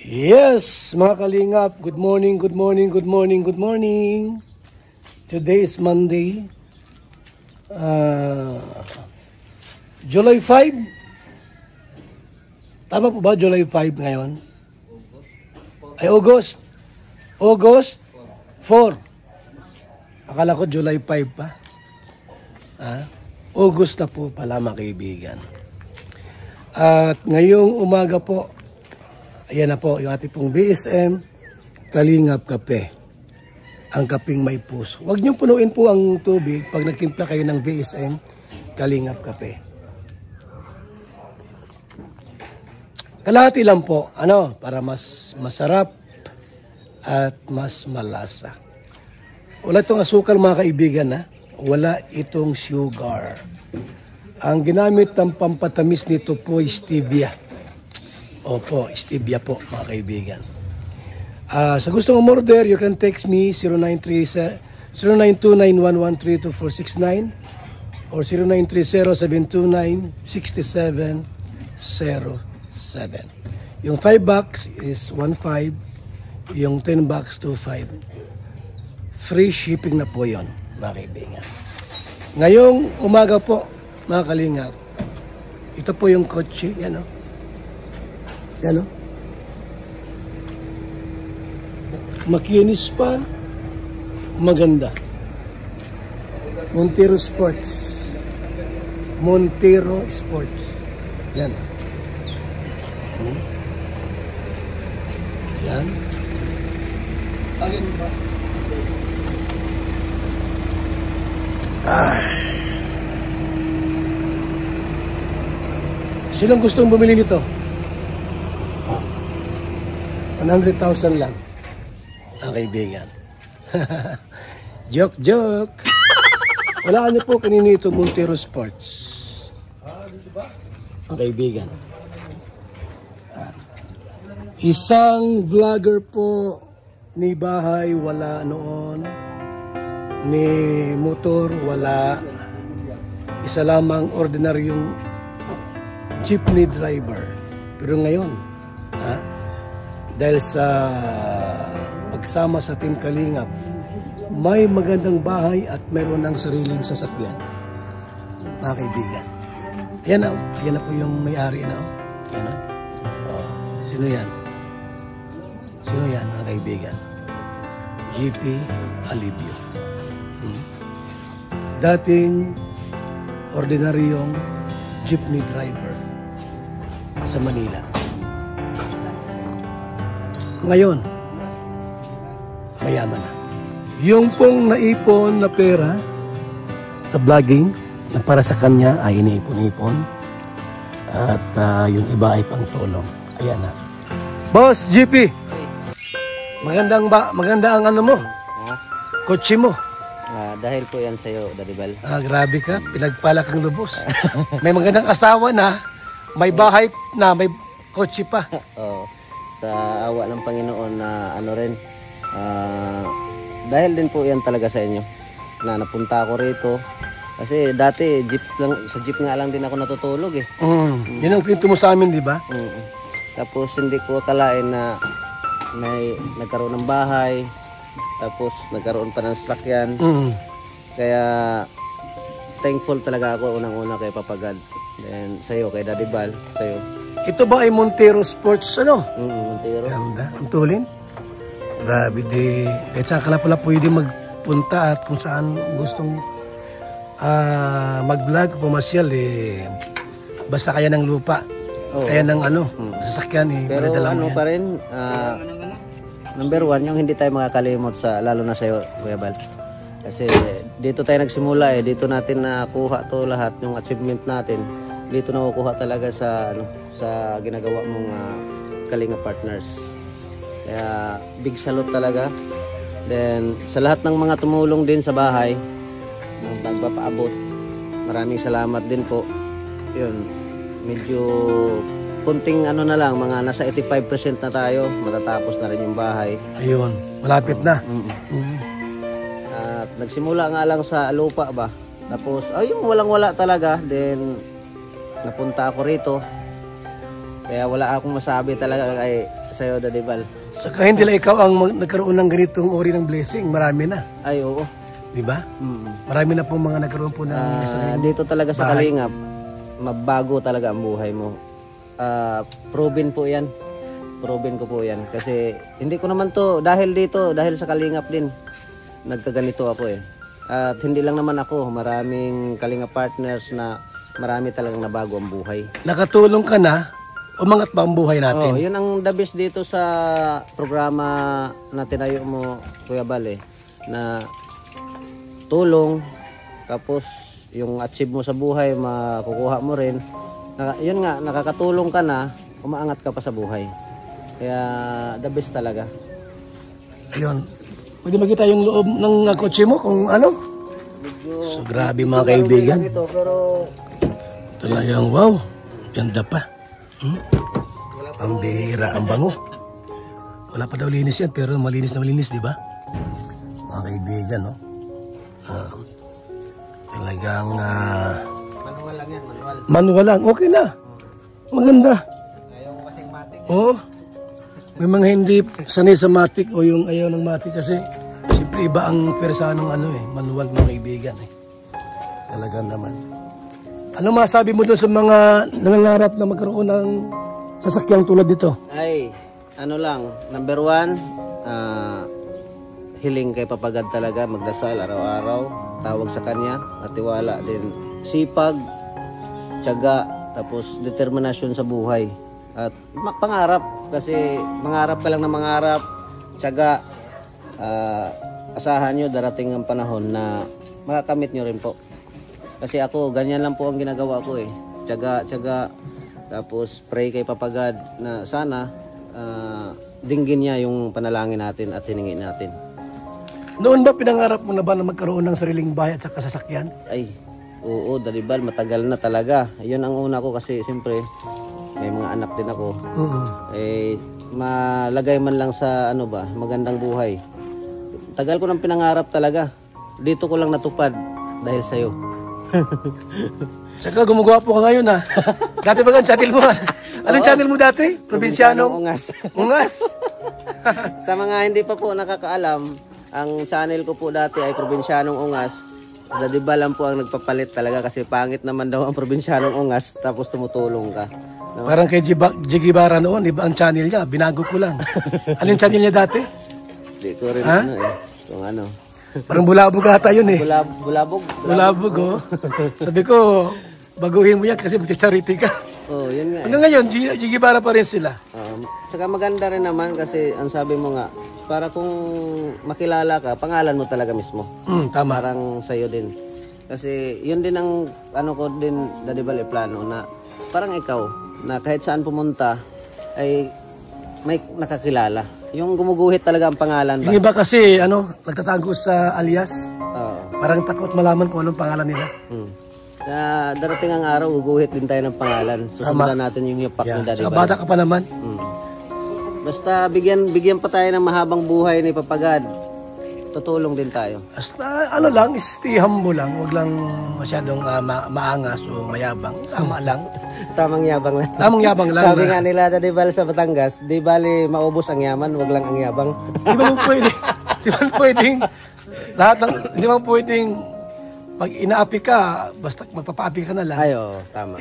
Yes, mga kalingap, good morning, good morning, good morning, good morning. Today is Monday, July 5. Tama po ba, July 5 ngayon? Ay, August 4. Akala ko July 5 pa. August na po pala, mga kaibigan. At ngayong umaga po, ayan na po yung ating pong BSM Kalingap Kape. Ang kaping may puso. Huwag niyong punuin po ang tubig pag nagtimpla kayo ng BSM Kalingap Kape. Kalahati lang po, para mas masarap at mas malasa. Wala itong asukal, mga kaibigan, Wala itong sugar. Ang ginamit ng pampatamis nito po is stevia. Opo, stevia po, mga kaibigan. Sa gustong umorder, you can text me 0929-113-2469 or 0930-729-6707. Yung 5 bucks is 1.5, yung 10 bucks 2.5. Free shipping na po yon, mga kaibigan. Ngayong umaga po, mga kalingap, ito po yung kotse, yan o. Makinis pa, maganda. Montero Sports. Yan. Yan. Sinong gustong bumili nito? 100,000 lang. Ang kaibigan. Joke. Wala niyo po kanina ito, Montero Sports. Ang kaibigan. Isang vlogger po, ni bahay wala noon, ni motor wala. Isa lamang ordinaryong jeepney driver. Pero ngayon, dahil sa pagsama sa Team Kalingap, may magandang bahay at mayroon ng sariling sasakyan. Mga kaibigan. Ayan na po yung may-ari na. Sino yan? Mga kaibigan? GP Alibio. Dating ordinaryong jeepney driver sa Manila. Ngayon, mayaman na. Yung pong naipon na pera sa vlogging na para sa kanya ay iniipon-ipon at yung iba ay pangtulong. Ayan na. Boss GP, maganda ang mo? Kotse mo? Dahil po yan sa'yo, Dadibal. Grabe ka, pinagpala kang lubos. May magandang asawa na, may bahay na, may kotse pa. Oo. Sa awa ng Panginoon na dahil din po yan talaga sa inyo na napunta ako rito kasi dati sa jeep nga lang din ako natutulog Yun ang kwento mo sa amin, di ba? Tapos hindi ko akalain na may nagkaroon ng bahay, tapos nagkaroon pa ng sasakyan. Kaya thankful talaga ako unang-una kay Papa God, then sa'yo, kay Daddy Bal, sa'yo. Ito ba ay Montero Sports, Montero. Ganda. Ang tulin. Grabe di. Kahit saan ka na pala pwede magpunta at kung saan gustong mag-vlog, pumasyal basta kaya ng lupa. Kaya ng sasakyan Pero pa rin, number 1, yung hindi tayo makakalimot lalo na sa'yo, Kuya Bal. Kasi dito tayo nagsimula dito natin nakuha to lahat, yung achievement natin. Dito nakukuha talaga sa ginagawa mong Kalinga Partners. Kaya big salute talaga. Then sa lahat ng mga tumulong din sa bahay, nagpapaabot, maraming salamat din po. Yun, medyo kunting na lang, mga nasa 85% na tayo, matatapos na rin yung bahay. Ayun, malapit na. At nagsimula nga lang sa lupa ba, tapos ayun, walang-wala talaga. Then napunta ako rito, kaya wala akong masabi talaga sa'yo, Daddy Bal. Saka hindi lang ikaw ang nagkaroon ng ganitong uri ng blessing. Marami na. Ay, oo. Di ba? Marami na pong mga nagkaroon po ng Dito talaga sa Kalingap, mabago talaga ang buhay mo. Proven po yan. Proven ko po yan. Kasi hindi ko naman to, dahil sa Kalingap din, nagkaganito ako eh. At hindi lang naman ako, maraming Kalingap partners na marami talagang nabago ang buhay. Nakatulong ka na, umangat ba ang buhay natin? Oh, yun ang the best dito sa programa na tinayo mo, Kuya Bal, na tulong, tapos yung achieve mo sa buhay, makukuha mo rin. Yun nga, nakakatulong ka na, umaangat ka pa sa buhay. Kaya the best talaga. Ayun. Pwede makita yung loob ng kotse mo kung ano? So grabe mga kaibigan. Ito, pero talagang wow, ganda pa. Ang bihira, ang bango. Wala pa daw linis yan, pero malinis na malinis, di ba? Mga kaibigan, no? Talagang manual lang yan, manual. Manual lang, okay na. Maganda. Oo. May mga hindi sanay sa matic o yung ayaw ng matic kasi siyempre iba ang persa ng manual mga kaibigan Talagang naman. Ano masabi mo doon sa mga nangangarap na magkaroon ng sasakyang tulad dito? Ay, ano lang, number 1, hiling kay Papagad talaga, magdasal araw-araw, tawag sa kanya, at tiwala din. Sipag, tiyaga, tapos determinasyon sa buhay. At pangarap, kasi mangarap ka lang na mangarap, tiyaga, asahan nyo darating ang panahon na makakamit nyo rin po. Kasi ako, ganyan lang po ang ginagawa ko tiyaga, tapos pray kay Papagad na sana dinggin niya yung panalangin natin at hiningi natin. Noon ba pinangarap mo na ba na magkaroon ng sariling bahay at saka sasakyan? Ay, oo, Daddy Bal, matagal na talaga. Yun ang una ko kasi siyempre may mga anak din ako. Malagay man lang sa magandang buhay. Tagal ko nang pinangarap talaga. Dito ko lang natupad dahil sa'yo. Saka gumagwapo ka ngayon Dati ba ang channel mo? Anong channel mo dati? Provincianong Ungas. Ungas. Sa mga hindi pa po nakakaalam, ang channel ko po dati ay Provincianong Ungas. Daddy Bal lang po ang nagpapalit talaga kasi pangit naman daw ang Provincianong Ungas tapos tumutulong ka. No? Parang kay Jiggy Bara noon, iba ang channel niya, binago ko lang. Anong channel niya dati? Di ko rin kung ano. Parang bulabog ata yun Bulabog? Bulabog, Sabi ko, baguhin mo yan kasi mag-charity ka. Oh, yun nga. Hanggang ngayon, Jiggy Bara pa rin sila. Tsaka maganda rin naman kasi ang sabi mo nga, para kung makilala ka, pangalan mo talaga mismo. Tama. Parang sa'yo din. Kasi yun din ang ko din, Daddy Bal, plano na parang ikaw, na kahit saan pumunta, ay may nakakilala. Yung gumuguhit talaga ang pangalan ba? Yung iba kasi, nagtatago sa alias. Parang takot malaman kung anong pangalan nila. Na darating ang araw, guguhit din tayo ng pangalan. Susundan natin yung yapak ni Daddy Bal. Bata ka pa naman. Basta bigyan pa tayo ng mahabang buhay ni Papagad. Tutulong din tayo. Basta stay humble lang. Huwag lang masyadong maangas o mayabang. Tama lang. Tamang yabang lang. Tamang yabang lang. Sabi nga nila, Daddy Bal, sa Batangas, di bali maubos ang yaman, wag lang ang yabang. Di ba pwede? Di ba pwedeng di ba pwedeng pag inaapi ka, basta magpapaapi ka na lang. Ay, oo, tama.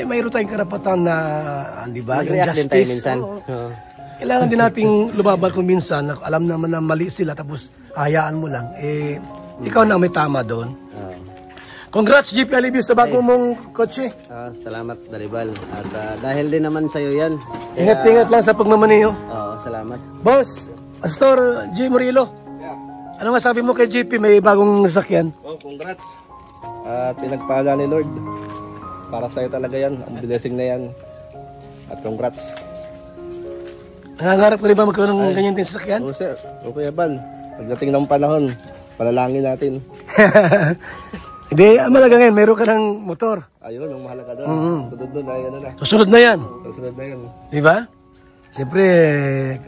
Mayroon tayong karapatan na, di ba, yung mag-react din tayo minsan. Kailangan din nating lumaban kung minsan, alam naman na mali sila, tapos hayaan mo lang. Ikaw na may tama doon. Congrats, GP Alibius, sa bago mong kotse. Salamat, Daddy Bal. At dahil din naman sa'yo yan. Ingat-ingat lang sa pagmamaniho. Salamat. Boss, Pastor G. Murillo. Ano masabi mo kay GP? May bagong sasakyan. Congrats. At pinagpala ni Lord. Para sa'yo talaga yan. Ang blessing na yan. At congrats. Nangangarap ko rin ba magkaroon ng ganyan din sasakyan? Oo, sir. Okay, Bal. Pagdating ng panahon, panalangin natin. Hindi, malaga ngayon, meron ka ng motor. Ayun, ang mahalaga doon. Sunod doon ay na. Susunod na yan. Susunod na yan. Di ba? Siyempre,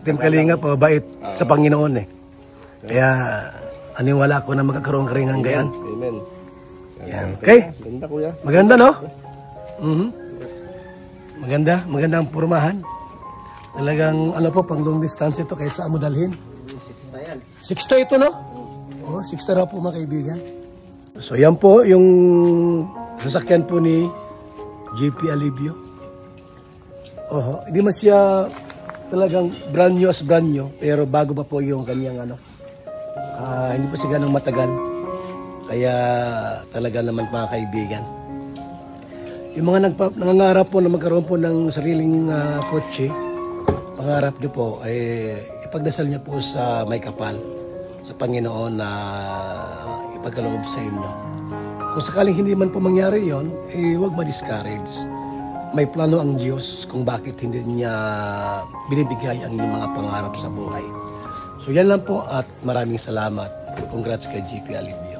Team Kalinga po, bait sa Panginoon Kaya, aniwala ko na magkakaroon ka rin ng gayan. Amen. Yan. Okay? Ganda, kuya. Maganda, no? Maganda ang purmahan. Talagang, ano po, pang long distance ito, kahit saan mo dalhin. 6 yan. 60 ito, no? Oo, 60 raw po mga kaibigan. So, yan po yung sasakyan po ni JP Alivio. Hindi man siya talagang brand new as brand new, pero bago pa po yung kanyang ano. Hindi pa siya ganang matagal. Kaya talaga naman mga kaibigan. Yung mga nangangarap po na magkaroon po ng sariling kotse, pangarap niyo po ay ipagdasal niyo po sa may kapal sa Panginoon na ipagkaloob sa inyo. Kung sakaling hindi man po mangyari yon, huwag ma-discourage. May plano ang Diyos kung bakit hindi niya binibigay ang inyong mga pangarap sa buhay. So yan lang po at maraming salamat. Congrats kay JP Alivio.